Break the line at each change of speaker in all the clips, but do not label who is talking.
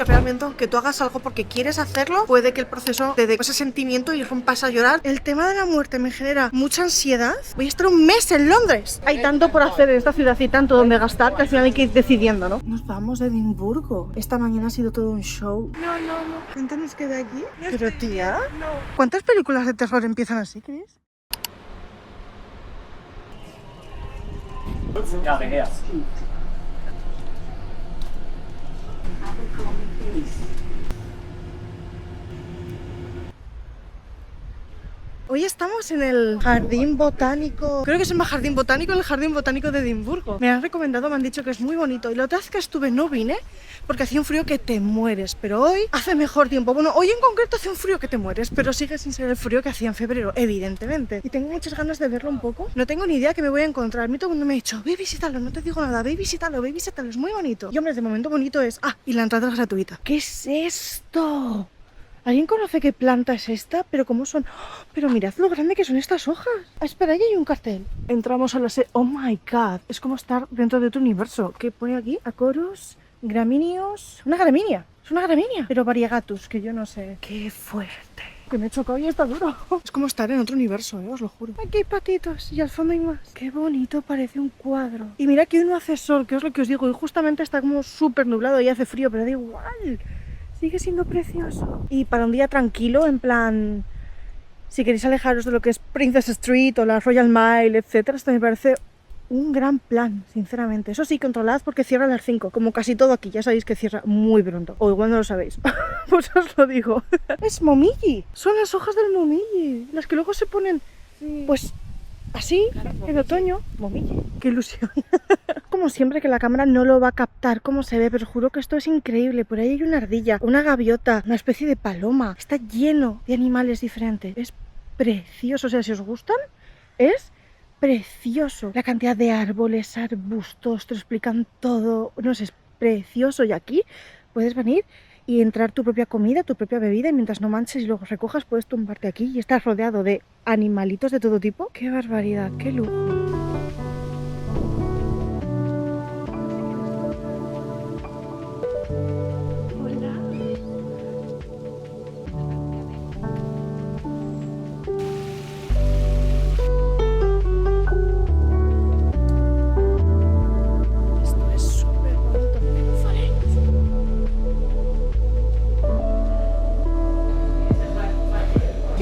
Realmente, aunque tú hagas algo porque quieres hacerlo, puede que el proceso te dé ese sentimiento y rompas a llorar. El tema de la muerte me genera mucha ansiedad. Voy a estar un mes en Londres. Hay tanto por hacer en esta ciudad y tanto donde gastar que al final hay que ir decidiendo, ¿no? Nos vamos de Edimburgo. Esta mañana ha sido todo un show.
No.
¿Cuánto nos queda aquí? Pero tía, ¿cuántas películas de terror empiezan así, crees? Hoy estamos en el jardín botánico, creo que se llama jardín botánico, el jardín botánico de Edimburgo. Me han recomendado, me han dicho que es muy bonito. Y la otra vez que estuve no vine porque hacía un frío que te mueres, pero hoy hace mejor tiempo. Bueno, hoy en concreto hace un frío que te mueres, pero sigue sin ser el frío que hacía en febrero, evidentemente. Y tengo muchas ganas de verlo un poco. No tengo ni idea que me voy a encontrar. A mí todo el mundo me ha dicho, ve visítalo, no te digo nada, ve visítalo, es muy bonito. Y hombre, de momento bonito es... Ah, y la entrada es gratuita. ¿Qué es esto? ¿Alguien conoce qué planta es esta? ¿Pero cómo son? ¡Oh! Pero mirad lo grande que son estas hojas. Ah, espera, ahí hay un cartel. Entramos a la Oh my god. Es como estar dentro de otro universo. ¿Qué pone aquí? Acorus, gramíneos... Una gramínea. Es una gramínea. Pero variegatus, que yo no sé. ¡Qué fuerte! Que me he chocado y está duro. Es como estar en otro universo, os lo juro. Aquí hay patitos y al fondo hay más. Qué bonito, parece un cuadro. Y mira que hoy no hace sol, que es lo que os digo. Y justamente está como súper nublado y hace frío, pero da igual. Sigue siendo precioso. Y para un día tranquilo, en plan, si queréis alejaros de lo que es Princess Street o la Royal Mile, etcétera, esto me parece un gran plan, sinceramente. Eso sí, controlad porque cierra a las 5, como casi todo aquí. Ya sabéis que cierra muy pronto. O igual no lo sabéis. Pues os lo digo. Es momiji. Son las hojas del momiji. Las que luego se ponen, pues, así, en otoño. Momiji. Qué ilusión. Como siempre que la cámara no lo va a captar como se ve, pero juro que esto es increíble. Por ahí hay una ardilla, una gaviota, una especie de paloma. Está lleno de animales diferentes. Es precioso. O sea, si os gustan, es precioso. La cantidad de árboles, arbustos, te lo explican todo. No sé, es precioso. Y aquí puedes venir y entrar tu propia comida, tu propia bebida, y mientras no manches y luego recojas, puedes tumbarte aquí y estás rodeado de animalitos de todo tipo. ¡Qué barbaridad! ¡Qué lujo!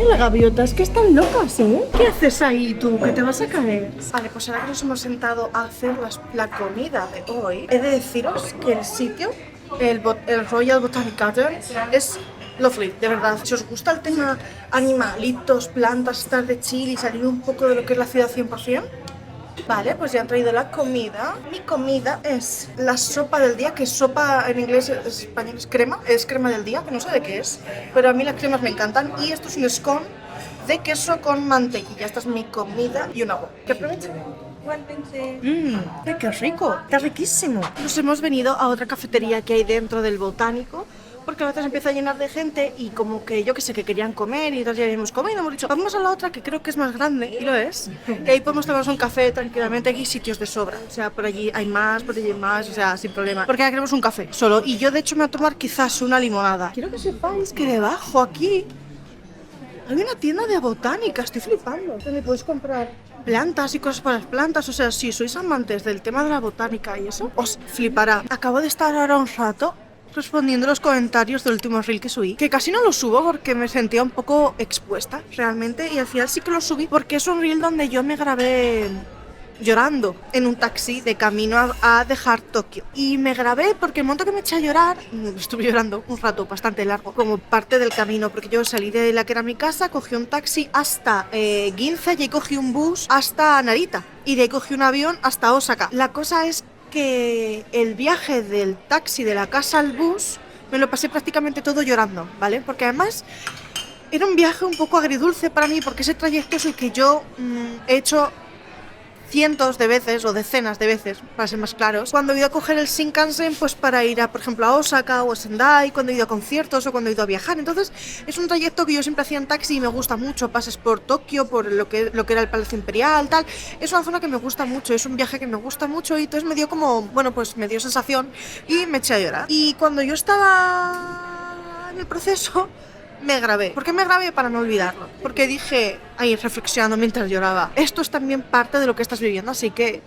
Las gaviotas que están locas, ¿eh? ¿Qué haces ahí tú? Que te vas a caer. Vale, pues ahora que nos hemos sentado a hacer la comida de hoy, he de deciros que el sitio, el Royal Botanic Garden, es lovely, de verdad. Si os gusta el tema animalitos, plantas, estar de chill y salir un poco de lo que es la ciudad 100%, vale, pues ya han traído la comida. Mi comida es la sopa del día, que sopa en inglés, en español es crema del día, que no sé de qué es, pero a mí las cremas me encantan. Y esto es un scone de queso con mantequilla. Esta es mi comida y un agua. ¿Qué aprovecho? ¡Qué rico! Está riquísimo. Nos hemos venido a otra cafetería que hay dentro del Botánico, porque a veces empieza a llenar de gente y como que yo que sé, que querían comer y entonces ya habíamos comido, hemos dicho, vamos a la otra que creo que es más grande, y lo es, que ahí podemos tomarnos un café tranquilamente, aquí hay sitios de sobra, o sea, por allí hay más, por allí hay más, o sea, sin problema, porque ya queremos un café solo, y yo de hecho me voy a tomar quizás una limonada. Quiero que sepáis que debajo aquí hay una tienda de botánica, estoy flipando, donde podéis comprar plantas y cosas para las plantas, o sea, si sois amantes del tema de la botánica y eso, os flipará. Acabo de estar ahora un rato respondiendo los comentarios del último reel que subí, que casi no lo subo porque me sentía un poco expuesta realmente, y al final sí que lo subí porque es un reel donde yo me grabé llorando en un taxi de camino a dejar Tokio, y me grabé porque el momento que me eché a llorar, estuve llorando un rato bastante largo como parte del camino, porque yo salí de la que era mi casa, cogí un taxi hasta Ginza, y ahí cogí un bus hasta Narita, y de ahí cogí un avión hasta Osaka. La cosa es que el viaje del taxi de la casa al bus me lo pasé prácticamente todo llorando, ¿vale? Porque además era un viaje un poco agridulce para mí, porque ese trayecto es el que yo he hecho cientos de veces o decenas de veces, para ser más claros, cuando he ido a coger el Shinkansen pues para ir a, por ejemplo, a Osaka o a Sendai, cuando he ido a conciertos o cuando he ido a viajar. Entonces es un trayecto que yo siempre hacía en taxi y me gusta mucho. Pasas por Tokio, por lo que era el Palacio Imperial, tal. Es una zona que me gusta mucho, es un viaje que me gusta mucho y entonces me dio como, bueno, pues me dio sensación y me eché a llorar. Y cuando yo estaba en el proceso me grabé. ¿Por qué me grabé? Para no olvidarlo. Porque dije, ahí reflexionando mientras lloraba, esto es también parte de lo que estás viviendo, así que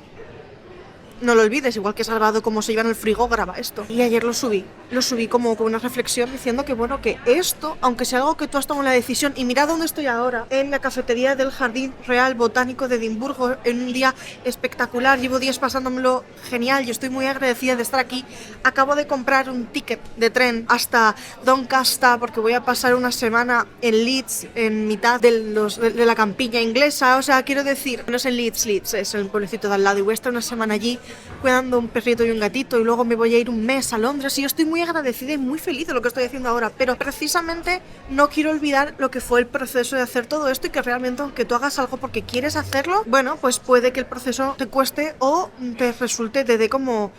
no lo olvides, igual que Salvado como se lleva en el frigo, graba esto. Y ayer lo subí como con una reflexión diciendo que bueno, que esto, aunque sea algo que tú has tomado la decisión, y mira dónde estoy ahora, en la cafetería del Jardín Real Botánico de Edimburgo, en un día espectacular, llevo días pasándomelo genial, yo estoy muy agradecida de estar aquí. Acabo de comprar un ticket de tren hasta Doncaster porque voy a pasar una semana en Leeds, en mitad de la campiña inglesa, o sea, quiero decir, no es en Leeds, es el pueblecito de al lado, y voy a estar una semana allí cuidando un perrito y un gatito, y luego me voy a ir un mes a Londres, y yo estoy muy agradecida y muy feliz de lo que estoy haciendo ahora, pero precisamente no quiero olvidar lo que fue el proceso de hacer todo esto, y que realmente aunque tú hagas algo porque quieres hacerlo, bueno, pues puede que el proceso te cueste o te resulte, te dé como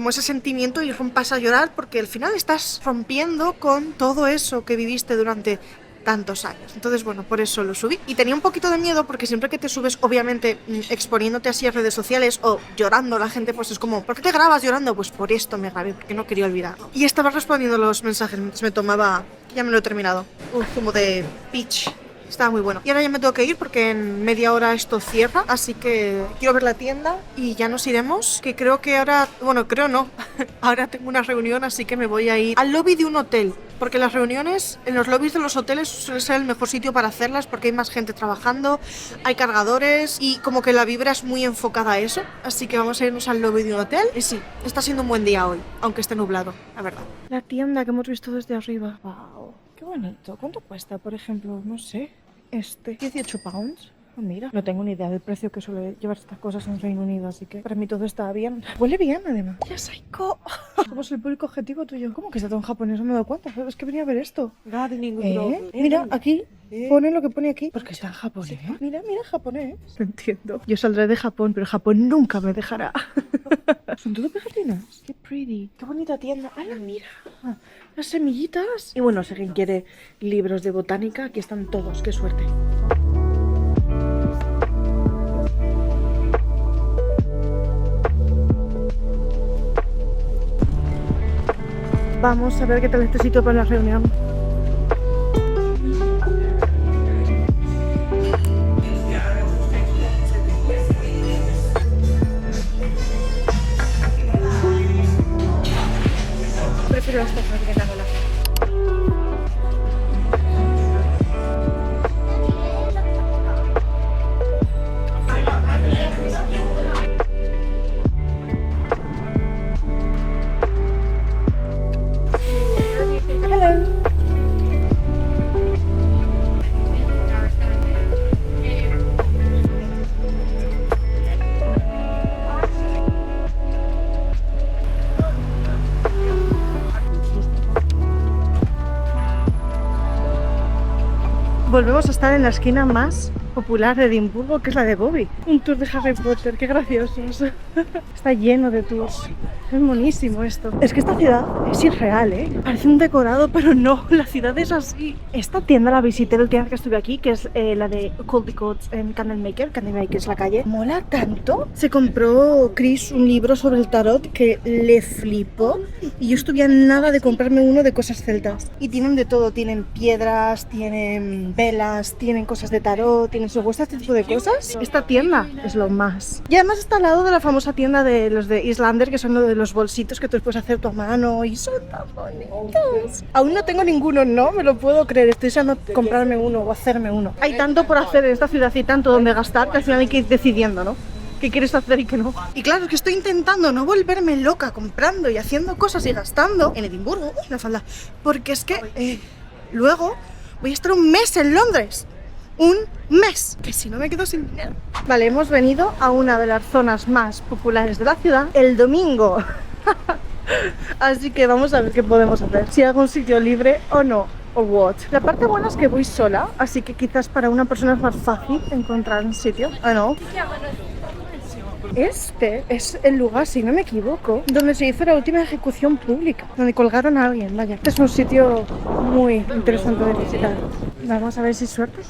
ese sentimiento y rompas a llorar, porque al final estás rompiendo con todo eso que viviste durante tantos años. Entonces, bueno, por eso lo subí. Y tenía un poquito de miedo porque siempre que te subes, obviamente, exponiéndote así a redes sociales o llorando, la gente pues es como, ¿por qué te grabas llorando? Pues por esto me grabé, porque no quería olvidarlo. Y estaba respondiendo los mensajes mientras me tomaba, ya me lo he terminado, un zumo de peach. Estaba muy bueno. Y ahora ya me tengo que ir porque en media hora esto cierra, así que quiero ver la tienda y ya nos iremos, que creo que ahora, bueno, creo no, ahora tengo una reunión, así que me voy a ir al lobby de un hotel, porque las reuniones en los lobbies de los hoteles suele ser el mejor sitio para hacerlas porque hay más gente trabajando, hay cargadores y como que la vibra es muy enfocada a eso, así que vamos a irnos al lobby de un hotel. Y sí, está siendo un buen día hoy, aunque esté nublado, la verdad. La tienda que hemos visto desde arriba. Wow, qué bonito. ¿Cuánto cuesta, por ejemplo? No sé. 18 pounds. Oh, mira, no tengo ni idea del precio que suele llevar estas cosas en Reino Unido, así que para mí todo está bien. Huele bien, además. Ya, Saiko. Somos el público objetivo tuyo. ¿Cómo que está todo en japonés? No me he dado cuenta. Es que venía a ver esto. Mira, aquí pone lo que pone aquí. Porque está en japonés. Mira, japonés. No entiendo. Yo saldré de Japón, pero Japón nunca me dejará. Son todo pegatinas. Qué pretty. Qué bonita tienda. ¡Hala, mira! Las semillitas. Y bueno, si alguien quiere libros de botánica, aquí están todos. ¡Qué suerte! Vamos a ver qué tal este sitio para la reunión. Prefiero las cosas que tengo. Volvemos a estar en la esquina más popular de Edimburgo, que es la de Bobby. Un tour de Harry Potter, qué graciosos. Está lleno de tours. Es monísimo esto. Es que esta ciudad es irreal, ¿eh? Parece un decorado, pero no, la ciudad es así. Esta tienda la visité el día que estuve aquí, que es la de Caldecotes en Candlemaker es la calle. Mola tanto. Se compró Chris un libro sobre el tarot que le flipó y yo estuve a nada de comprarme uno de cosas celtas. Y tienen de todo, tienen piedras, tienen velas, tienen cosas de tarot, tienen si os gusta este tipo de cosas. Esta tienda es lo más. Y además está al lado de la famosa tienda de los de Islander, que son lo de los bolsitos que tú puedes hacer tu mano y son tan bonitos. Aún no tengo ninguno, no me lo puedo creer. Estoy deseando comprarme uno o hacerme uno. Hay tanto por hacer en esta ciudad y tanto donde gastar que al final hay que ir decidiendo, ¿no? ¿Qué quieres hacer y qué no? Y claro, es que estoy intentando no volverme loca comprando y haciendo cosas y gastando en Edimburgo, la falda, porque es que luego voy a estar un mes en Londres. Un mes, que si no me quedo sin dinero. Vale, hemos venido a una de las zonas más populares de la ciudad el domingo. Así que vamos a ver qué podemos hacer, si hay algún sitio libre o no, o what. La parte buena es que voy sola, así que quizás para una persona es más fácil encontrar un sitio, ¿o no? Este es el lugar, si no me equivoco, donde se hizo la última ejecución pública, donde colgaron a alguien, vaya. Este es un sitio muy interesante de visitar. Vamos a ver si hay suerte.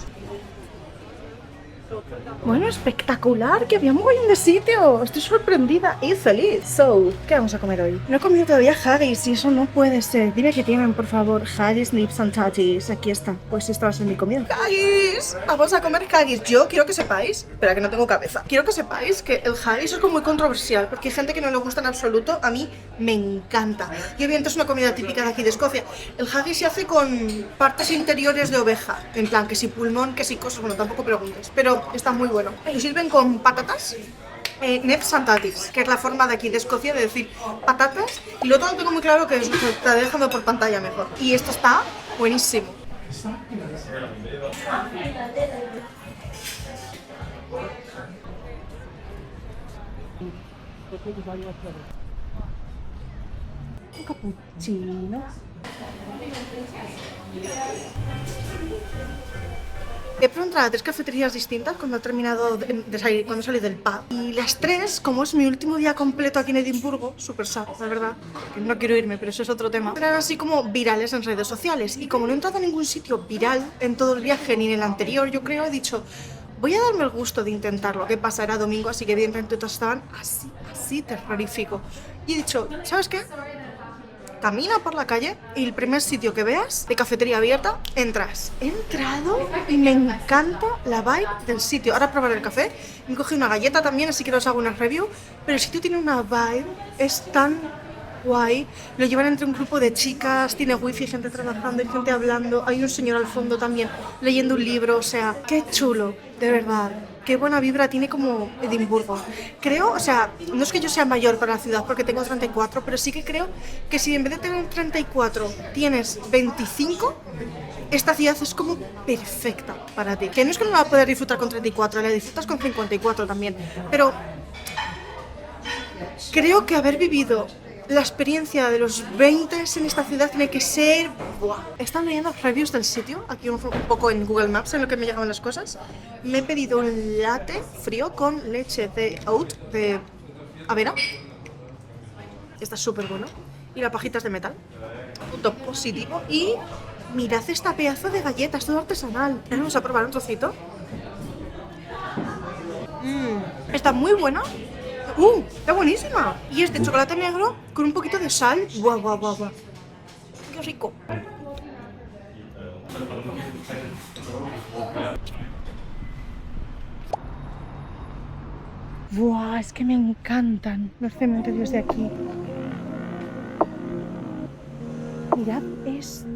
Bueno, espectacular, que había un montón de sitio. Estoy sorprendida y feliz. So, ¿qué vamos a comer hoy? No he comido todavía haggis y eso no puede ser. Dime que tienen, por favor, haggis, nips and tatties. Aquí está. Pues esta va a ser mi comida. ¡Haggis! Vamos a comer haggis. Yo quiero que sepáis, espera que no tengo cabeza. Quiero que sepáis que el haggis es como muy controversial porque hay gente que no le gusta en absoluto. A mí me encanta. Y obviamente es una comida típica de aquí de Escocia. El haggis se hace con partes interiores de oveja. En plan, que si pulmón, que si cosas. Bueno, tampoco preguntes. Pero está muy bueno. Lo sirven con patatas, neps and tatties, que es la forma de aquí de Escocia de decir patatas. Y lo otro no tengo muy claro que es, te está dejando por pantalla mejor. Y esto está buenísimo. Un cappuccino. He probado entrar a 3 cafeterías distintas cuando he terminado de salir, cuando salí del pub. Y las 3, como es mi último día completo aquí en Edimburgo, súper sad, la verdad, que no quiero irme, pero eso es otro tema, eran así como virales en redes sociales. Y como no he entrado a ningún sitio viral en todo el viaje, ni en el anterior, yo creo, he dicho, voy a darme el gusto de intentarlo. ¿Qué pasa? Era domingo, así que evidentemente todos estaban así terrorífico. Y he dicho, ¿sabes qué? Camina por la calle y el primer sitio que veas de cafetería abierta, entras. He entrado y me encanta la vibe del sitio. Ahora probaré el café. Me cogí una galleta también, así que os hago una review. Pero el sitio tiene una vibe, es tan guay. Lo llevan entre un grupo de chicas, tiene wifi, gente trabajando y gente hablando. Hay un señor al fondo también leyendo un libro. O sea, qué chulo, de verdad. Qué buena vibra tiene como Edimburgo. Creo, o sea, no es que yo sea mayor para la ciudad porque tengo 34, pero sí que creo que si en vez de tener 34 tienes 25, esta ciudad es como perfecta para ti. Que no es que no la vas a poder disfrutar con 34, la disfrutas con 54 también. Pero creo que haber vivido la experiencia de los 20 en esta ciudad tiene que ser... ¡Buah! Están leyendo reviews del sitio, aquí un poco en Google Maps, en lo que me llegaban las cosas. Me he pedido un latte frío con leche de oat, de avena. Está súper bueno. Y las pajitas de metal. Punto positivo. Y mirad esta pedazo de galleta, es todo artesanal. Vamos a probar un trocito. Está muy buena. Está buenísima. Y es de chocolate negro con un poquito de sal. Guau, guau, guau, guau. Qué rico. Buah, es que me encantan los cementerios de aquí. Mirad esto.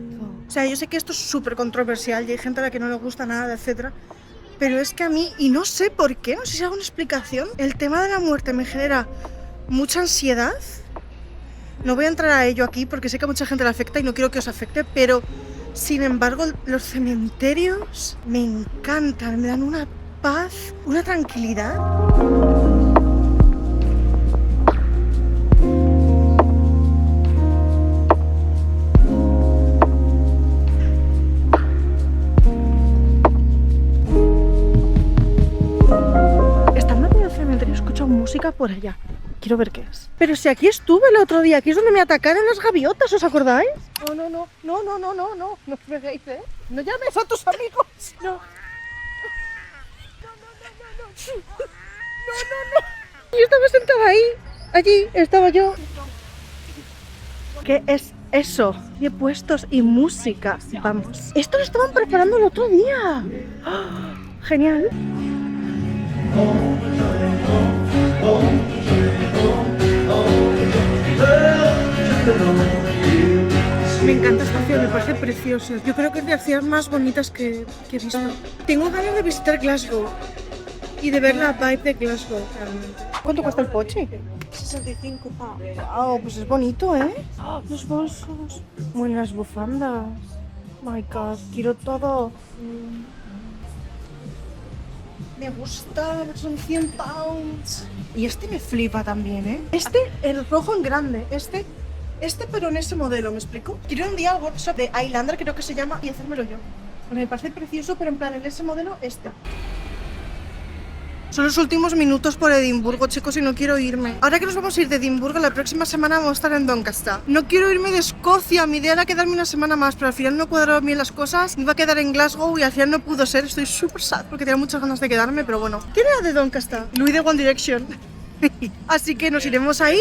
O sea, yo sé que esto es súper controversial y hay gente a la que no le gusta nada, etcétera. Pero es que a mí, y no sé por qué, no sé si hago una explicación, el tema de la muerte me genera mucha ansiedad. No voy a entrar a ello aquí porque sé que a mucha gente le afecta y no quiero que os afecte, pero sin embargo los cementerios me encantan, me dan una paz, una tranquilidad. Música por allá. Quiero ver qué es. Pero si aquí estuve el otro día, aquí es donde me atacaron las gaviotas, ¿os acordáis? No me hagáis, ¿eh? No llames a tus amigos. No. Yo estaba sentada ahí, allí estaba yo. ¿Qué es eso? Y puestos y música. Vamos. Esto lo estaban preparando el otro día. ¡Oh! Genial. Me encanta esta ciudad, me parece preciosa. Yo creo que es de las ciudades más bonitas que he visto. Tengo ganas de visitar Glasgow y de ver la vibe de Glasgow, realmente. ¿Cuánto cuesta el poche? 65 pounds. Wow, pues es bonito, ¿eh? Oh, los bolsos. Bueno, las bufandas. My God, quiero todo. Me gusta, son 100 pounds. Y este me flipa también, ¿eh? Este, el rojo en grande. Este pero en ese modelo, ¿me explico? Quiero un día al workshop de Highlander, creo que se llama, y hacérmelo yo. Bueno, me parece precioso, pero en plan, en ese modelo, este. Son los últimos minutos por Edimburgo, chicos, y no quiero irme. Ahora que nos vamos a ir de Edimburgo, la próxima semana vamos a estar en Doncaster. No quiero irme de Escocia, mi idea era quedarme una semana más, pero al final no cuadraron bien las cosas. Me iba a quedar en Glasgow y al final no pudo ser. Estoy súper sad porque tenía muchas ganas de quedarme, pero bueno. ¿Quién era de Doncaster? Louis de One Direction. Así que nos iremos ahí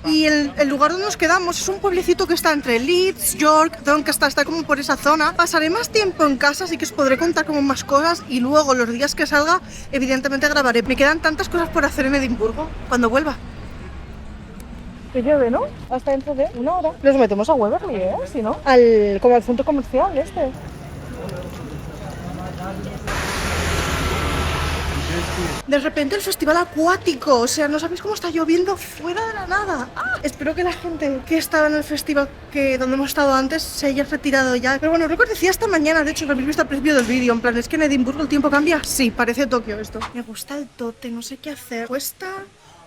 y el lugar donde nos quedamos es un pueblecito que está entre Leeds, York, Doncaster, está como por esa zona. Pasaré más tiempo en casa, así que os podré contar como más cosas y luego los días que salga evidentemente grabaré. Me quedan tantas cosas por hacer en Edimburgo cuando vuelva. Que llueve, ¿no? Hasta dentro de una hora. Nos metemos a Waverley, ¿eh? Si no, como al centro comercial este. De repente el festival acuático, o sea, no sabéis cómo está lloviendo fuera de la nada. ¡Ah! Espero que la gente que estaba en el festival donde hemos estado antes se haya retirado ya. Pero bueno, os lo decía esta mañana, de hecho, lo habéis visto al principio del vídeo. En plan, ¿es que en Edimburgo el tiempo cambia? Sí, parece Tokio esto. Me gusta el tote, no sé qué hacer. Cuesta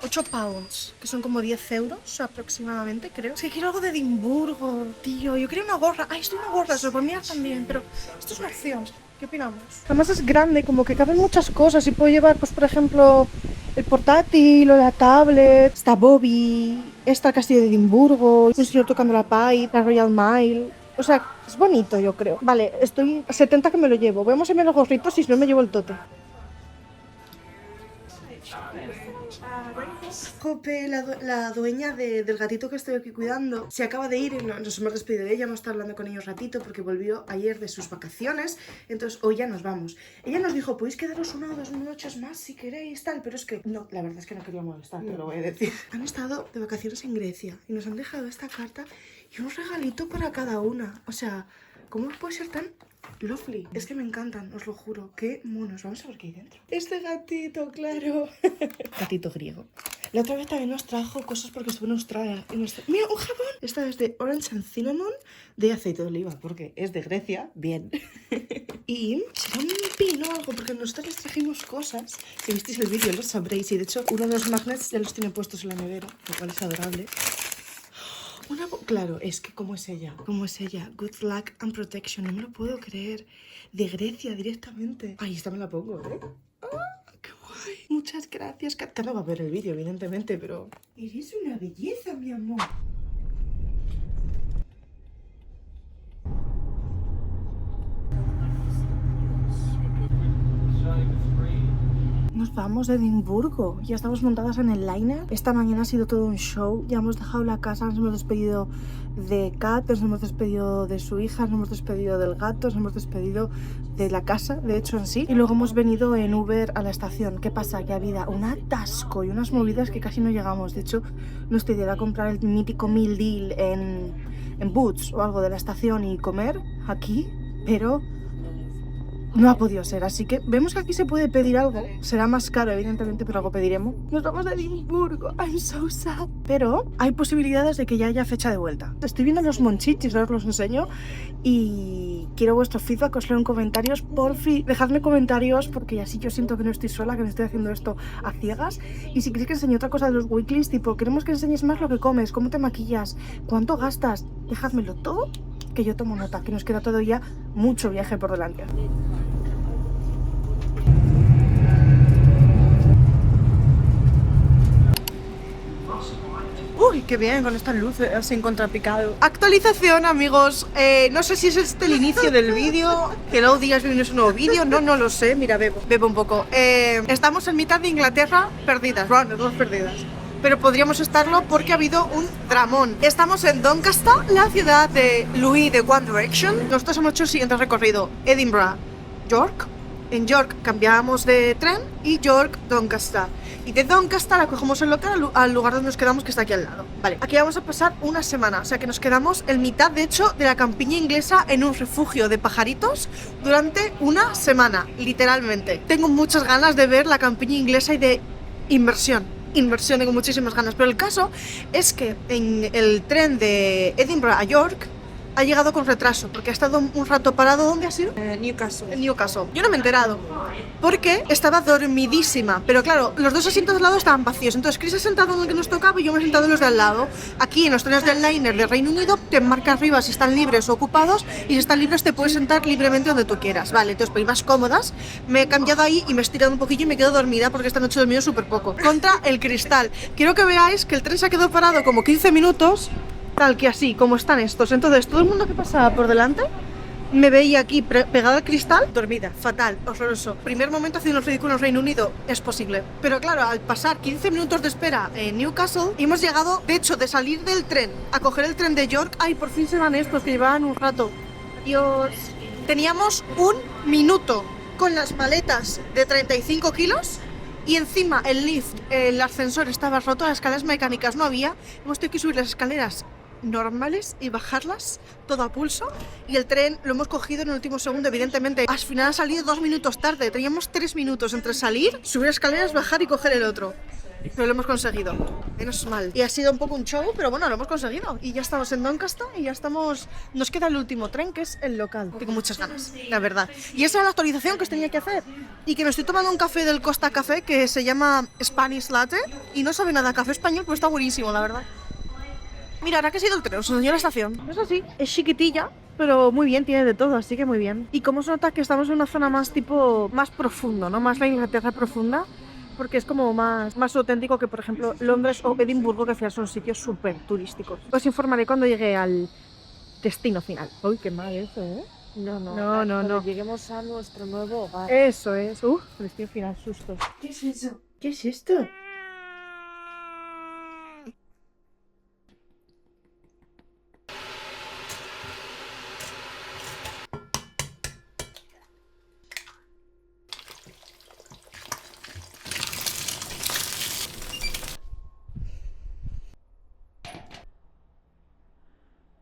8 pounds, que son como 10 euros aproximadamente, creo. Es que quiero algo de Edimburgo, tío. Yo quería una gorra. Ay, estoy una gorra, se lo ponía también, pero esto es una opción. ¿Qué opinamos? Además es grande, como que caben muchas cosas y puedo llevar, pues por ejemplo, el portátil o la tablet. Está Bobby, está el castillo de Edimburgo, un señor tocando la pipe, la Royal Mile. O sea, es bonito, yo creo. Vale, estoy a 70 que me lo llevo. Vamos a irme los gorritos y si no me llevo el tote. Jope, la dueña del gatito que estoy aquí cuidando se acaba de ir y nos hemos despedido de ella. Hemos estado hablando con ella un ratito porque volvió ayer de sus vacaciones. Entonces hoy ya nos vamos. Ella nos dijo, podéis quedaros 1 o 2 noches más si queréis, tal. Pero es que no, la verdad es que no quería molestar, te lo voy a decir. Han estado de vacaciones en Grecia y nos han dejado esta carta y un regalito para cada una. O sea, ¿cómo puede ser tan lovely? Es que me encantan, os lo juro. Qué monos. Vamos a ver qué hay dentro. Este gatito, claro. Gatito griego. La otra vez también nos trajo cosas porque estuve en Australia. Mira, un jabón. Esta es de Orange and Cinnamon de aceite de oliva porque es de Grecia. Bien. Y será un pin o algo porque nosotros les trajimos cosas. Si visteis el vídeo lo sabréis. Y de hecho uno de los magnets ya los tiene puestos en la nevera, lo cual es adorable. Claro, es que ¿cómo es ella? ¿Cómo es ella? Good luck and protection. No me lo puedo creer. De Grecia directamente. Ay, esta me la pongo, ¿eh? ¡Ah, qué guay! Muchas gracias. Carla va a ver el vídeo, evidentemente, pero... Eres una belleza, mi amor. Nos vamos de Edimburgo, ya estamos montadas en el liner. Esta mañana ha sido todo un show, ya hemos dejado la casa, nos hemos despedido de Kat, nos hemos despedido de su hija, nos hemos despedido del gato, nos hemos despedido de la casa, de hecho en sí. Y luego hemos venido en Uber a la estación. ¿Qué pasa? Que había un atasco y unas movidas que casi no llegamos. De hecho, nos pidiera comprar el mítico meal deal en Boots o algo de la estación y comer aquí, pero... no ha podido ser, así que vemos que aquí se puede pedir algo. Será más caro, evidentemente, pero algo pediremos. Nos vamos a Edimburgo, I'm so sad. Pero hay posibilidades de que ya haya fecha de vuelta. Estoy viendo los monchichis, ahora os los enseño. Y quiero vuestro feedback, os leo en comentarios. Por fin, dejadme comentarios, porque así yo siento que no estoy sola, que me estoy haciendo esto a ciegas. Y si queréis que enseñe otra cosa de los weeklies, tipo, queremos que enseñes más lo que comes, cómo te maquillas, cuánto gastas, dejádmelo todo, que yo tomo nota, que nos queda todavía mucho viaje por delante. Uy, qué bien con estas luces sin contrapicado. Actualización, amigos. No sé si es este el inicio del vídeo. Que no digas que no es un nuevo vídeo. No lo sé. Mira, bebo un poco. Estamos en mitad de Inglaterra perdidas. Bueno, dos perdidas. Pero podríamos estarlo porque ha habido un dramón. Estamos en Doncaster, la ciudad de Louis de One Direction. Nosotros hemos hecho el siguiente recorrido. Edinburgh, York. En York cambiamos de tren y York, Doncaster. Y de Doncaster acogemos el local al lugar donde nos quedamos, que está aquí al lado. Vale, aquí vamos a pasar una semana. O sea que nos quedamos en mitad, de hecho, de la campiña inglesa en un refugio de pajaritos durante una semana, literalmente. Tengo muchas ganas de ver la campiña inglesa y de inversión, tengo muchísimas ganas. Pero el caso es que en el tren de Edinburgh a York ha llegado con retraso, porque ha estado un rato parado. ¿Dónde ha sido?
Newcastle.
En Newcastle. Yo no me he enterado, porque estaba dormidísima. Pero claro, los dos asientos de al lado estaban vacíos. Entonces Chris se ha sentado en el que nos tocaba y yo me he sentado en los de al lado. Aquí en los trenes del liner de Reino Unido te marca arriba si están libres o ocupados, y si están libres te puedes sentar libremente donde tú quieras. Vale, entonces para ir más cómodas me he cambiado ahí y me he estirado un poquillo y me quedo dormida porque esta noche he dormido súper poco. Contra el cristal. Quiero que veáis que el tren se ha quedado parado como 15 minutos, tal que así, como están estos. Entonces todo el mundo que pasaba por delante me veía aquí pegada al cristal, dormida, fatal, horroroso. Primer momento haciendo el ridículo en Reino Unido, es posible. Pero claro, al pasar 15 minutos de espera en Newcastle, hemos llegado, de hecho, de salir del tren a coger el tren de York. Ay, por fin se van estos que llevaban un rato. Dios. Teníamos un minuto con las maletas de 35 kilos y encima el lift, el ascensor estaba roto, las escaleras mecánicas no había. Hemos tenido que subir las escaleras normales y bajarlas todo a pulso, y el tren lo hemos cogido en el último segundo, evidentemente. Al final ha salido 2 minutos tarde, teníamos 3 minutos entre salir, subir escaleras, bajar y coger el otro. Pero lo hemos conseguido, menos mal. Y ha sido un poco un show, pero bueno, lo hemos conseguido. Y ya estamos en Doncaster y ya estamos... Nos queda el último tren, que es el local. Tengo muchas ganas, la verdad. Y esa era la actualización que os tenía que hacer. Y que me estoy tomando un café del Costa Café que se llama Spanish Latte. Y no sabe nada a café español, pero está buenísimo, la verdad. Mira, ahora que ha sido el tren, os enseño la estación. Es así, es chiquitilla, pero muy bien, tiene de todo, así que muy bien. Y como se nota que estamos en una zona más tipo, más profundo, ¿no? Más la Inglaterra profunda, porque es como más auténtico que, por ejemplo, Londres o Edimburgo, que al final son sitios súper turísticos. Os informaré cuando llegue al destino final. Uy, qué mal eso, ¿eh? No.
Lleguemos a nuestro nuevo hogar.
Eso es. Destino final, sustos.
¿Qué es eso?
¿Qué es esto?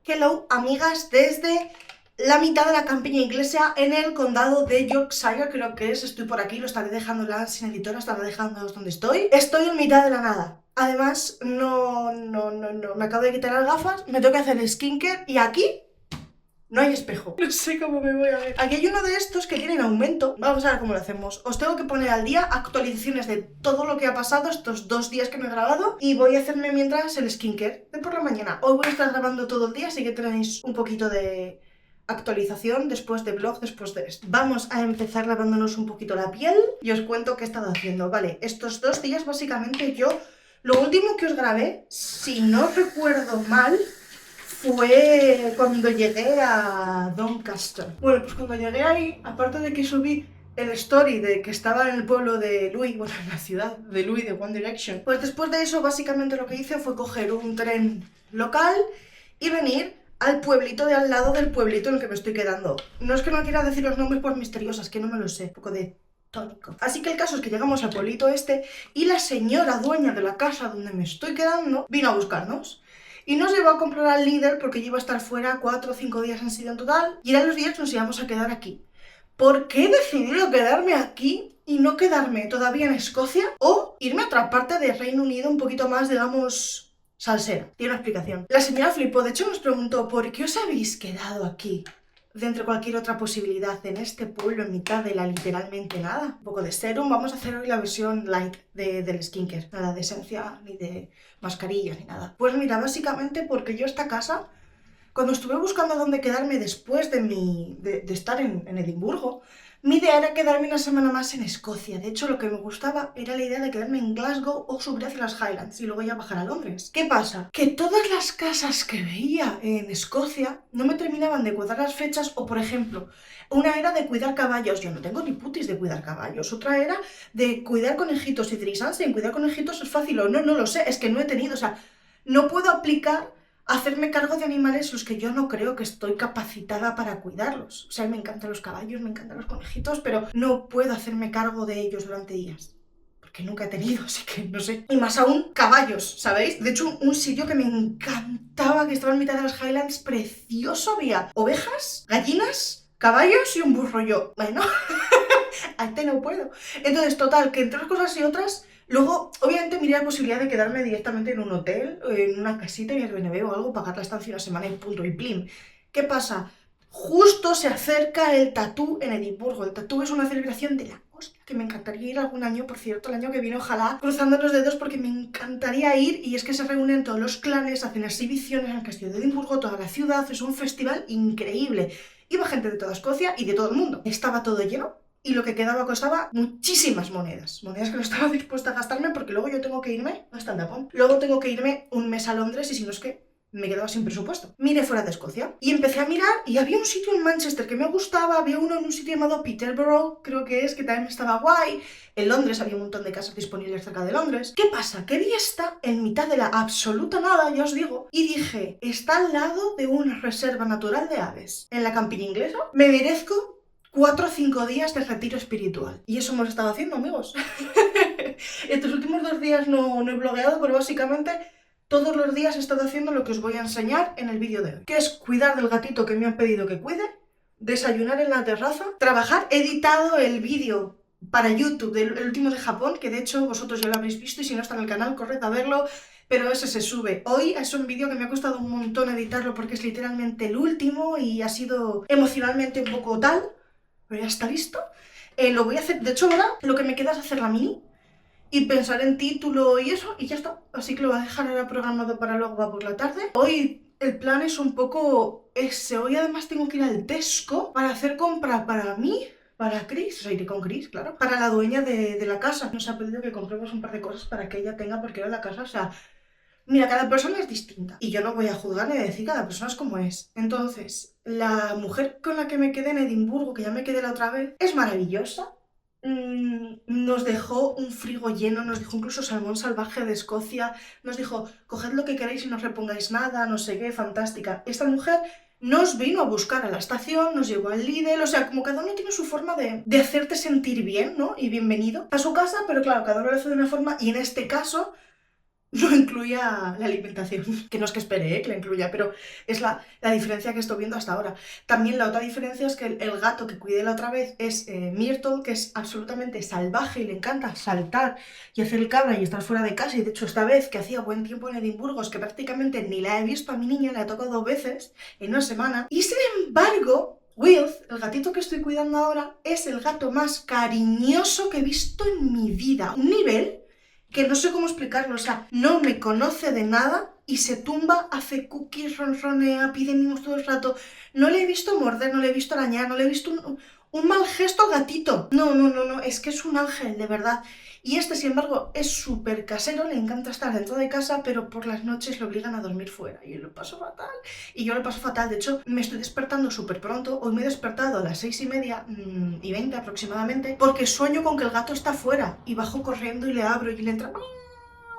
Hello, amigas, desde la mitad de la campiña inglesa en el condado de Yorkshire, creo que es. Estoy por aquí, lo estaré dejando sin editora, estaré dejando donde estoy. Estoy en mitad de la nada. Además, no, me acabo de quitar las gafas, me tengo que hacer skincare y aquí no hay espejo. No sé cómo me voy a ver. Aquí hay uno de estos que tienen aumento. Vamos a ver cómo lo hacemos. Os tengo que poner al día actualizaciones de todo lo que ha pasado estos 2 días que no he grabado, y voy a hacerme mientras el skincare de por la mañana. Hoy voy a estar grabando todo el día, así que tenéis un poquito de actualización después de vlog, después de esto. Vamos a empezar lavándonos un poquito la piel y os cuento qué he estado haciendo. Vale, estos 2 días básicamente lo último que os grabé, si no recuerdo mal, fue cuando llegué a Doncaster. Bueno, pues cuando llegué ahí, aparte de que subí el story de que estaba en el pueblo de Louis, bueno, en la ciudad de Louis de One Direction, pues después de eso básicamente lo que hice fue coger un tren local y venir al pueblito de al lado del pueblito en el que me estoy quedando. No es que no quiera decir los nombres por misteriosas, que no me lo sé, un poco de tónico. Así que el caso es que llegamos al pueblito este y la señora dueña de la casa donde me estoy quedando vino a buscarnos. Y nos llevó a comprar al líder porque yo iba a estar fuera 4 o 5 días en Siria en total. Y eran los días que nos íbamos a quedar aquí. ¿Por qué he decidido quedarme aquí y no quedarme todavía en Escocia? O irme a otra parte de Reino Unido un poquito más, digamos, salsera. Tiene una explicación. La señora flipó. De hecho nos preguntó, ¿por qué os habéis quedado aquí? De entre cualquier otra posibilidad en este pueblo en mitad de la literalmente nada. Un poco de serum. Vamos a hacer hoy la versión light del skincare. Nada de esencia, ni de mascarillas, ni nada. Pues mira, básicamente porque yo esta casa, cuando estuve buscando dónde quedarme después de estar en Edimburgo, mi idea era quedarme una semana más en Escocia. De hecho, lo que me gustaba era la idea de quedarme en Glasgow o subir hacia las Highlands y luego ya bajar a Londres. ¿Qué pasa? Que todas las casas que veía en Escocia no me terminaban de cuadrar las fechas, o por ejemplo, una era de cuidar caballos. Yo no tengo ni putis de cuidar caballos. Otra era de cuidar conejitos. Y diréis, en cuidar conejitos es fácil. O no lo sé, es que no he tenido. O sea, no puedo aplicar hacerme cargo de animales los que yo no creo que estoy capacitada para cuidarlos. O sea, me encantan los caballos, me encantan los conejitos, pero no puedo hacerme cargo de ellos durante días. Porque nunca he tenido, así que no sé. Y más aún, caballos, ¿sabéis? De hecho, un sitio que me encantaba, que estaba en mitad de las Highlands, precioso. Había ovejas, gallinas, caballos y un burro. Yo, bueno, antes no puedo. Entonces, total, que entre unas cosas y otras... Luego, obviamente, miré la posibilidad de quedarme directamente en un hotel, en una casita en Airbnb o algo, pagar la estancia una semana y punto, y plim. ¿Qué pasa? Justo se acerca el Tatú en Edimburgo. El Tatú es una celebración de la hostia, que me encantaría ir algún año, por cierto, el año que viene, ojalá, cruzando los dedos porque me encantaría ir, y es que se reúnen todos los clanes, hacen exhibiciones en el castillo de Edimburgo, toda la ciudad, es un festival increíble. Iba gente de toda Escocia y de todo el mundo. Estaba todo lleno. Y lo que quedaba costaba muchísimas monedas. Monedas que no estaba dispuesta a gastarme porque luego yo tengo que irme a stand-up. Luego tengo que irme un mes a Londres y si no es que me quedaba sin presupuesto. Miré fuera de Escocia y empecé a mirar y había un sitio en Manchester que me gustaba, había uno en un sitio llamado Peterborough, creo que es, que también estaba guay. En Londres había un montón de casas disponibles cerca de Londres. ¿Qué pasa? Que vi esta en mitad de la absoluta nada, ya os digo, y dije, está al lado de una reserva natural de aves. En la campiña inglesa me merezco 4 o 5 días de retiro espiritual. Y eso hemos estado haciendo, amigos. Estos últimos 2 días no he blogueado, pero básicamente todos los días he estado haciendo lo que os voy a enseñar en el vídeo de hoy, que es cuidar del gatito que me han pedido que cuide, desayunar en la terraza, trabajar. He editado el vídeo para YouTube del último de Japón, que de hecho vosotros ya lo habréis visto y si no está en el canal, corred a verlo, pero ese se sube hoy. Es un vídeo que me ha costado un montón editarlo porque es literalmente el último y ha sido emocionalmente un poco tal, pero ya está listo. Lo voy a hacer, de hecho ahora lo que me queda es hacer la mini y pensar en título y eso, y ya está. Así que lo voy a dejar ahora programado para luego por la tarde. Hoy el plan es un poco ese. Hoy además tengo que ir al Tesco para hacer compra para mí, para Chris, o sea, iré con Chris, claro, para la dueña de la casa. Nos ha pedido que compremos un par de cosas para que ella tenga, porque era la casa, o sea, mira, cada persona es distinta y yo no voy a juzgar ni a decir cada persona es como es. Entonces, la mujer con la que me quedé en Edimburgo, que ya me quedé la otra vez, es maravillosa. Nos dejó un frigo lleno, nos dijo incluso salmón salvaje de Escocia, nos dijo, coged lo que queréis y no os repongáis nada, no sé qué, fantástica. Esta mujer nos vino a buscar a la estación, nos llevó al Lidl, o sea, como cada uno tiene su forma de hacerte sentir bien, ¿no? Y bienvenido a su casa, pero claro, cada uno lo hace de una forma y en este caso no incluía la alimentación, que no es que espere, que la incluya, pero es la diferencia que estoy viendo hasta ahora. También la otra diferencia es que el gato que cuidé la otra vez es Myrtle, que es absolutamente salvaje y le encanta saltar y hacer el cabra y estar fuera de casa, y de hecho esta vez que hacía buen tiempo en Edimburgo es que prácticamente ni la he visto a mi niña, la he tocado 2 veces en una semana, y sin embargo Wilf, el gatito que estoy cuidando ahora, es el gato más cariñoso que he visto en mi vida. Un nivel que no sé cómo explicarlo, o sea, no me conoce de nada y se tumba, hace cookies, ronronea, pide mimos todo el rato. No le he visto morder, no le he visto arañar, no le he visto un mal gesto al gatito. No, es que es un ángel, de verdad. Y este, sin embargo, es súper casero, le encanta estar dentro de casa, pero por las noches le obligan a dormir fuera y lo paso fatal. Y yo lo paso fatal, de hecho, me estoy despertando súper pronto. Hoy me he despertado a las 6:30 aproximadamente, porque sueño con que el gato está fuera y bajo corriendo y le abro y le entra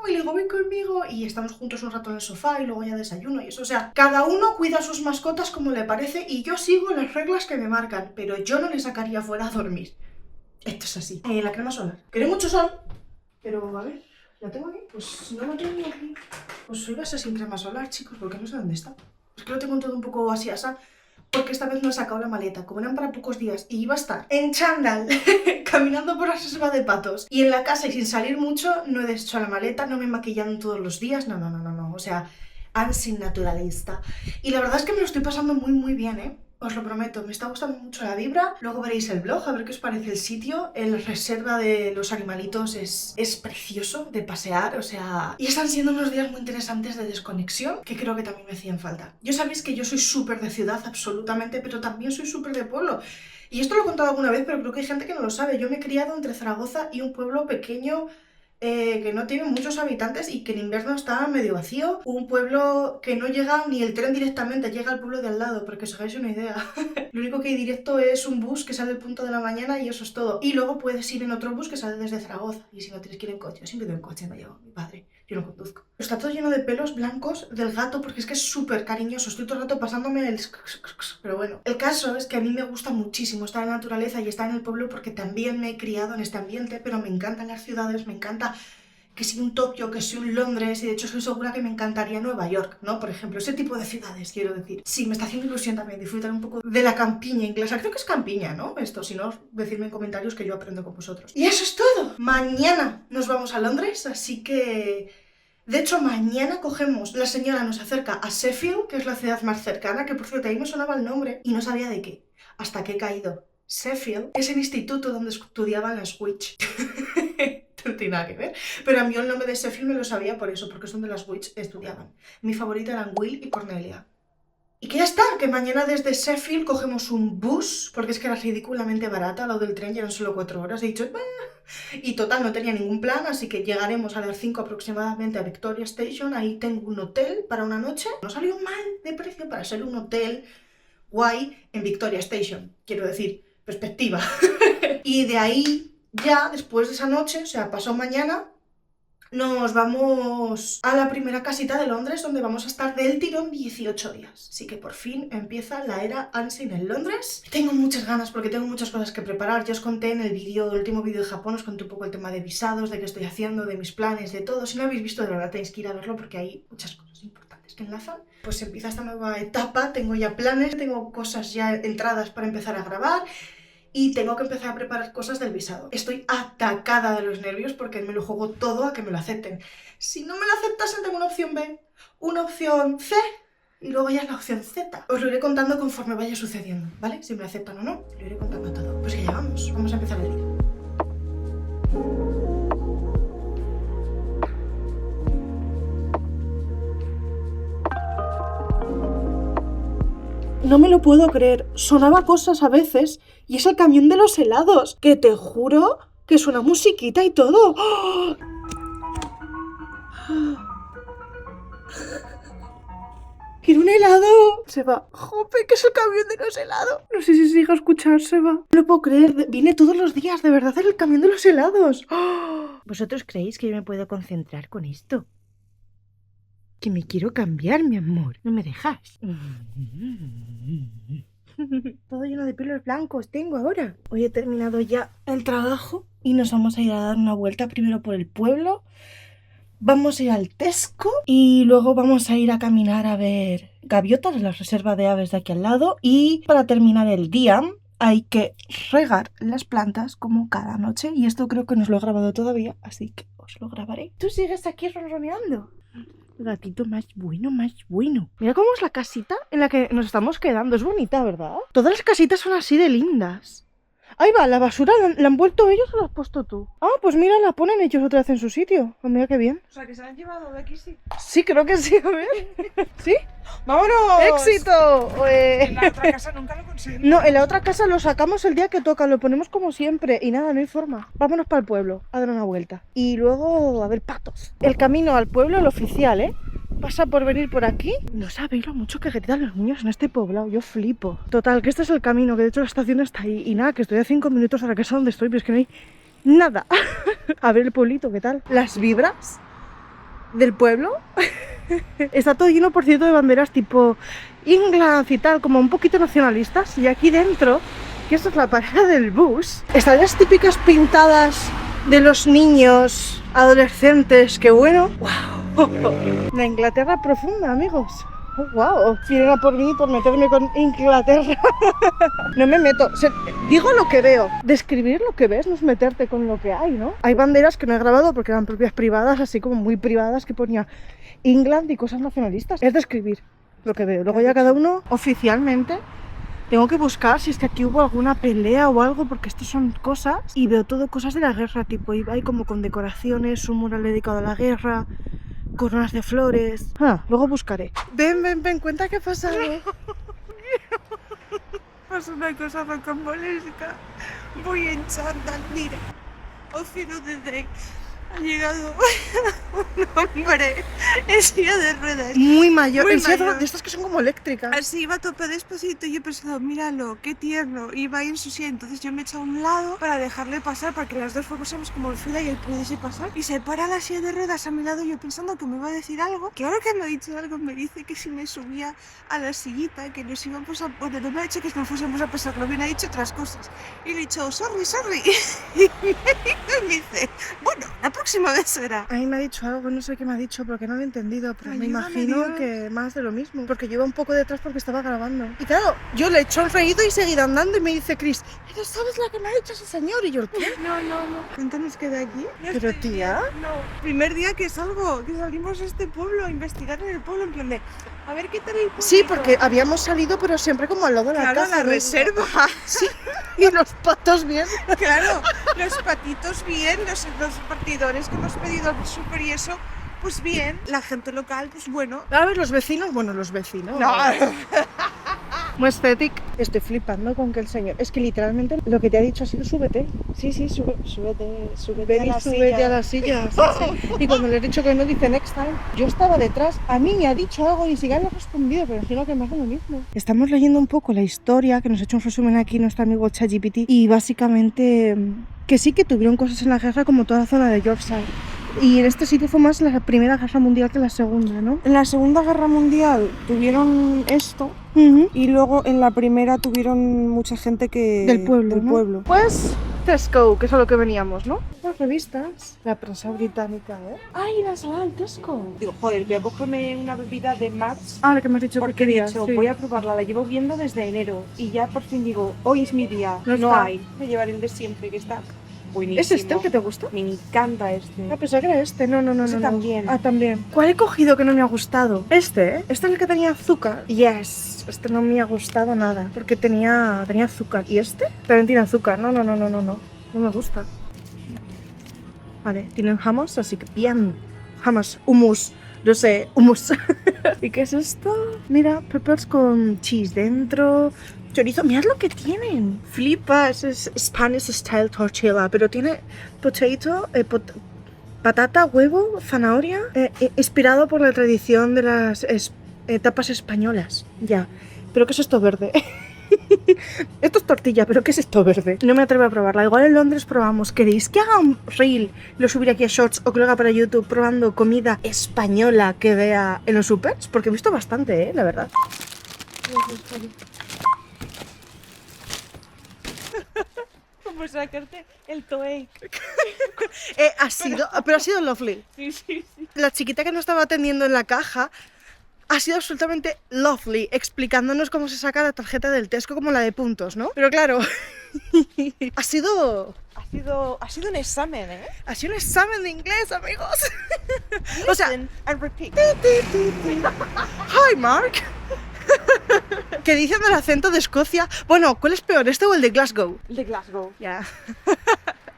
y le digo, ven conmigo, y estamos juntos un rato en el sofá y luego ya desayuno y eso. O sea, cada uno cuida a sus mascotas como le parece y yo sigo las reglas que me marcan, pero yo no le sacaría fuera a dormir. Esto es así. La crema solar. Quiero mucho sol, pero a ver, ¿la tengo aquí? Pues no la tengo aquí. Pues hoy va a ser sin crema solar, chicos, porque no sé dónde está. Es que lo tengo todo un poco así asá, porque esta vez no he sacado la maleta. Como eran para pocos días y iba a estar en chándal, caminando por la reserva de patos y en la casa y sin salir mucho, no he deshecho la maleta, no me he maquillado todos los días, no. O sea, ansi naturalista. Y la verdad es que me lo estoy pasando muy bien, ¿eh? Os lo prometo, me está gustando mucho la vibra. Luego veréis el vlog, a ver qué os parece el sitio. La reserva de los animalitos es precioso de pasear, o sea... Y están siendo unos días muy interesantes de desconexión, que creo que también me hacían falta. Yo sabéis que yo soy súper de ciudad, absolutamente, pero también soy súper de pueblo. Y esto lo he contado alguna vez, pero creo que hay gente que no lo sabe. Yo me he criado entre Zaragoza y un pueblo pequeño que no tiene muchos habitantes y que en invierno está medio vacío. Un pueblo que no llega ni el tren directamente, llega al pueblo de al lado, porque os hagáis una idea. Lo único que hay directo es un bus que sale al punto de la mañana y eso es todo. Y luego puedes ir en otro bus que sale desde Zaragoza. Y si no tienes que ir en coche, yo siempre voy en coche, me llevo mi padre. Yo no conduzco. Está todo lleno de pelos blancos del gato porque es que es súper cariñoso. Estoy todo el rato pasándome el... Pero bueno, el caso es que a mí me gusta muchísimo estar en la naturaleza y estar en el pueblo porque también me he criado en este ambiente, pero me encantan las ciudades, me encanta que si un Tokio, que si un Londres, y de hecho estoy segura que me encantaría Nueva York, ¿no? Por ejemplo, ese tipo de ciudades, quiero decir. Sí, me está haciendo ilusión también disfrutar un poco de la campiña inglesa. Creo que es campiña, ¿no? Esto, si no, decidme en comentarios que yo aprendo con vosotros. Y eso es todo. Mañana nos vamos a Londres, así que... De hecho, mañana cogemos, la señora nos acerca a Sheffield, que es la ciudad más cercana, que por cierto ahí me sonaba el nombre y no sabía de qué, hasta que he caído. Sheffield es el instituto donde estudiaban las witch. No tiene nada que ver, pero a mí el nombre de Sheffield me lo sabía por eso, porque es donde las witch estudiaban. Mi favorita eran Will y Cornelia. Y que ya está, que mañana desde Sheffield cogemos un bus, porque es que era ridículamente barata, lo del tren ya eran solo 4 horas, he dicho, bah. Y total, no tenía ningún plan, así que llegaremos a las 5 aproximadamente a Victoria Station, ahí tengo un hotel para una noche, no salió mal de precio para ser un hotel guay en Victoria Station, quiero decir, perspectiva. Y de ahí, ya después de esa noche, o sea, pasado mañana, nos vamos a la primera casita de Londres, donde vamos a estar del tirón 18 días. Así que por fin empieza la era Unseen en Londres. Tengo muchas ganas porque tengo muchas cosas que preparar. Ya os conté en el último vídeo de Japón, os conté un poco el tema de visados, de qué estoy haciendo, de mis planes, de todo. Si no habéis visto, de verdad tenéis que ir a verlo porque hay muchas cosas importantes que enlazan. Pues empieza esta nueva etapa, tengo ya planes, tengo cosas ya entradas para empezar a grabar. Y tengo que empezar a preparar cosas del visado. Estoy atacada de los nervios porque me lo juego todo a que me lo acepten. Si no me lo aceptasen, tengo una opción B, una opción C y luego ya es la opción Z. Os lo iré contando conforme vaya sucediendo, ¿vale? Si me lo aceptan o no, lo iré contando todo. Pues que ya vamos a empezar el vídeo. No me lo puedo creer, sonaba cosas a veces y es el camión de los helados, que te juro que suena musiquita y todo. ¡Oh! ¡Quiero un helado! Se va. ¡Jope, que es el camión de los helados! No sé si se llega a escuchar, se va. No lo puedo creer, viene todos los días, de verdad, es el camión de los helados. ¡Oh! ¿Vosotros creéis que yo me puedo concentrar con esto? Que me quiero cambiar, mi amor. ¿No me dejas? Todo lleno de pelos blancos tengo ahora. Hoy he terminado ya el trabajo y nos vamos a ir a dar una vuelta primero por el pueblo. Vamos a ir al Tesco y luego vamos a ir a caminar a ver gaviotas en la reserva de aves de aquí al lado. Y para terminar el día hay que regar las plantas como cada noche. Y esto creo que no os lo he grabado todavía, así que os lo grabaré. ¿Tú sigues aquí ronroneando? El gatito más bueno, más bueno. Mira cómo es la casita en la que nos estamos quedando. Es bonita, ¿verdad? Todas las casitas son así de lindas. Ahí va, la basura la han vuelto ellos o la has puesto tú. Ah, pues mira, la ponen ellos otra vez en su sitio. Oh, mira qué bien.
O sea, que se la han llevado de aquí, sí.
Sí, creo que sí, a ver. ¿Sí?
¡Vámonos!
¡Éxito!
En la otra casa nunca lo conseguimos.
No, en la otra casa lo sacamos el día que toca, lo ponemos como siempre. Y nada, no hay forma. Vámonos para el pueblo a dar una vuelta. Y luego a ver patos. El camino al pueblo, el oficial, ¿eh? Pasa por venir por aquí. No sabéis lo mucho que gritan los niños en este poblado. Yo flipo. Total, que este es el camino, que de hecho la estación está ahí. Y nada, que estoy a 5 minutos a la casa donde estoy, pero es que no hay nada. A ver el pueblito, ¿qué tal? Las vibras del pueblo. Está todo lleno, por cierto, de banderas tipo England y tal, como un poquito nacionalistas. Y aquí dentro, que esto es la parada del bus, están las típicas pintadas de los niños adolescentes. ¡Qué bueno! ¡Wow! La Inglaterra profunda, amigos. Oh, wow, vienen a por mí por meterme con Inglaterra. No me meto, digo lo que veo. Describir lo que ves no es meterte con lo que hay, ¿no? Hay banderas que no he grabado porque eran propias privadas, así como muy privadas, que ponía England y cosas nacionalistas. Es describir lo que veo. Luego ya cada uno oficialmente tengo que buscar si es que aquí hubo alguna pelea o algo, porque estas son cosas y veo todo cosas de la guerra, tipo, hay como con decoraciones, un mural dedicado a la guerra, coronas de flores. Luego buscaré. Ven, cuenta qué ha pasado.
Pasa una cosa rocambolesca. Voy en chándal, mira. Ocino de Drake. Ha llegado un hombre en silla de ruedas.
Muy mayor.
Muy
En serio,
mayor.
de estas que son como eléctricas.
Así iba a tope despacito y yo he pensado, míralo, qué tierno. Iba ahí en su silla, entonces yo me he echado a un lado para dejarle pasar, para que las dos fuésemos como en fila y él pudiese pasar. Y se para la silla de ruedas a mi lado, yo pensando que me iba a decir algo. Claro que me ha dicho algo, me dice que si me subía a la sillita, que nos íbamos a... Bueno, no me ha dicho que nos fuésemos a pasar, no me ha dicho otras cosas. Y le he dicho, sorry. Y me dice, bueno, no próximo de eso era.
A mí me ha dicho algo, no sé qué me ha dicho porque no lo he entendido, pero me
Ayúdame,
imagino
Dios.
que más de lo mismo, porque yo iba un poco detrás porque estaba grabando. Y claro, yo le he hecho el reído y seguido andando y me dice Chris, ¿pero sabes lo que me ha dicho ese señor? Y yo, ¿qué?
No. Cuéntanos qué de aquí.
Pero tía...
No. Primer día que salgo, que salimos a este pueblo, a investigar en el pueblo, en plan de, a ver qué tal el pueblo.
Sí, porque habíamos salido, pero siempre como al lado de la
Claro,
casa.
la
¿no?
reserva.
Sí, y los patos bien.
Claro, los patitos bien, los partidores que hemos pedido al súper y eso, pues bien. La gente local, pues bueno.
A ver, los vecinos.
No.
Muy estético. Estoy flipando con que el señor... Es que literalmente lo que te ha dicho ha sido súbete. Sí, súbete
a la
súbete
silla.
a la silla. Sí. Y cuando le he dicho que no, dice next time. Yo estaba detrás, a mí me ha dicho algo, ni siquiera le he respondido, pero imagino que me hace lo mismo. Estamos leyendo un poco la historia, que nos ha hecho un resumen aquí nuestro amigo ChatGPT, y básicamente que sí que tuvieron cosas en la guerra como toda la zona de Yorkshire. Y en este sitio fue más la Primera Guerra Mundial que la Segunda, ¿no?
En la Segunda Guerra Mundial tuvieron esto y luego en la Primera tuvieron mucha gente que...
Del pueblo, ¿no?
pueblo.
Pues Tesco, que es a lo que veníamos, ¿no? Las revistas, la prensa británica, ¿eh? ¡Ay, la sala del Tesco!
Digo, joder, voy a cogerme una bebida de Max.
Ah, la que me has dicho que
Porque he
querías,
dicho,
sí.
voy a probarla, la llevo viendo desde enero y ya por fin digo, hoy es mi día,
No
no
está.
hay. Me llevaré el de siempre, que está buenísimo.
¿Es este el que te gusta?
Me encanta este.
Ah, pensaba que era este. No.
Ese también.
Ah, también. ¿Cuál he cogido que no me ha gustado? Este, ¿eh? Este es el que tenía azúcar. Yes. Este no me ha gustado nada, porque tenía azúcar. ¿Y este? También tiene azúcar. No. No me gusta. Vale, tienen hummus, así que bien. Hummus. No sé, hummus. ¿Y qué es esto? Mira, peppers con cheese dentro. Chorizo, mirad lo que tienen. Flipas, es Spanish style tortilla, pero tiene potato, patata, huevo, zanahoria, inspirado por la tradición de las tapas españolas. Ya, pero ¿qué es esto verde? Esto es tortilla, pero ¿qué es esto verde? No me atrevo a probarla. Igual en Londres probamos. ¿Queréis que haga un reel, lo subiré aquí a Shorts o que lo haga para YouTube probando comida española que vea en los supers? Porque he visto bastante, la verdad.
Como sacarte el toei.
Ha sido lovely.
Sí.
La chiquita que nos estaba atendiendo en la caja ha sido absolutamente lovely, explicándonos cómo se saca la tarjeta del Tesco como la de puntos, ¿no? Pero claro, ha sido
un examen, ¿eh?
ha sido un examen de inglés, amigos. O sea,
Listen and repeat.
hi Mark. Que dicen del acento de Escocia. Bueno, ¿cuál es peor, este o el de Glasgow?
El de Glasgow.
Ya.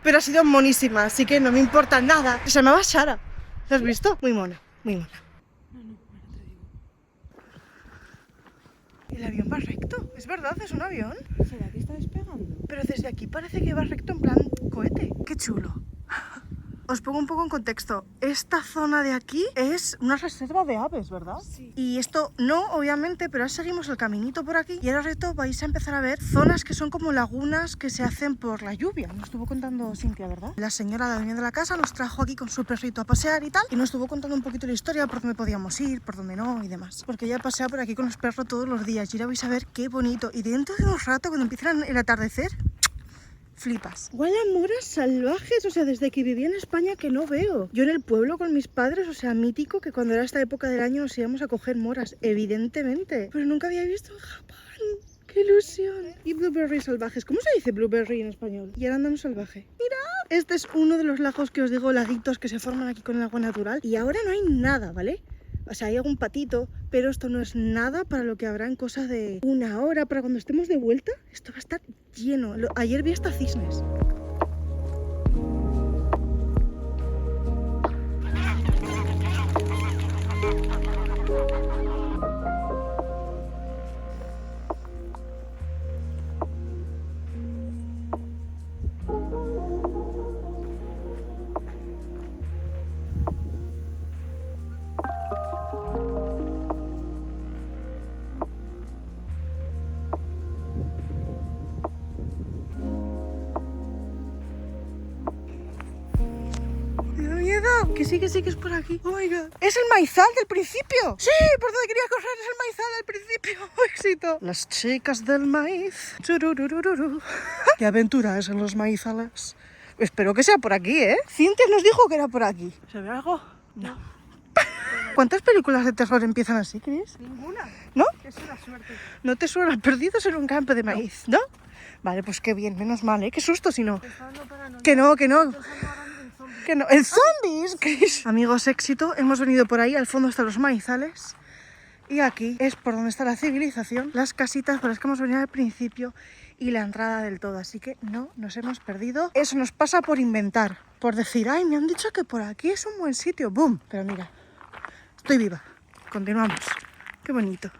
Pero ha sido monísima, así que no me importa nada. Se llamaba Sara. ¿La has visto? Muy mona, muy mona. El avión va recto, es verdad, es un avión.
¿Será que está despegando?
Pero desde aquí parece que va recto en plan cohete. Qué chulo. Os pongo un poco en contexto. Esta zona de aquí es una reserva de aves, ¿verdad?
Sí.
Y esto no, obviamente, pero ahora seguimos el caminito por aquí y ahora reto vais a empezar a ver zonas que son como lagunas que se hacen por la lluvia. Nos estuvo contando Cintia, ¿verdad? La señora, la dueña de la casa, nos trajo aquí con su perrito a pasear y tal, y nos estuvo contando un poquito la historia, por dónde podíamos ir, por dónde no y demás. Porque ella pasea por aquí con los perros todos los días y ahora vais a ver qué bonito. Y dentro de un rato, cuando empiezan el atardecer, flipas. Huele a moras salvajes, o sea, desde que viví en España que no veo. Yo en el pueblo con mis padres, o sea, mítico que cuando era esta época del año nos íbamos a coger moras, evidentemente. Pero nunca había visto en Japón. ¡Qué ilusión! Y blueberries salvajes. ¿Cómo se dice blueberry en español? Y arándano salvaje. ¡Mirad! Este es uno de los lagos que os digo, laguitos que se forman aquí con el agua natural. Y ahora no hay nada, ¿vale? O sea, hay algún patito, pero esto no es nada para lo que habrá en cosa de una hora. Para cuando estemos de vuelta, esto va a estar lleno. Ayer vi hasta cisnes. Que sí, que es por aquí. Oh my god. ¡Es el maizal del principio! ¡Sí! Por donde quería correr, es el maizal del principio. ¡Éxito! Las chicas del maíz. Chururururu. ¡Qué aventuras en los maizales! Espero que sea por aquí, ¿eh? Cintia nos dijo que era por aquí. ¿Se ve algo? No. ¿Cuántas películas de terror empiezan así, Cris?
Ninguna.
¿No?
Es una suerte.
¿No te suenan perdidos en un campo de maíz? ¿No? Vale, pues qué bien, menos mal, ¿eh? Qué susto si no. Que no. Que no. ¡El zombies, Cris! Amigos, éxito. Hemos venido por ahí. Al fondo están los maizales. Y aquí es por donde está la civilización. Las casitas por las que hemos venido al principio. Y la entrada del todo. Así que no nos hemos perdido. Eso nos pasa por inventar. Por decir, ay, me han dicho que por aquí es un buen sitio. ¡Boom! Pero mira, estoy viva. Continuamos. Qué bonito.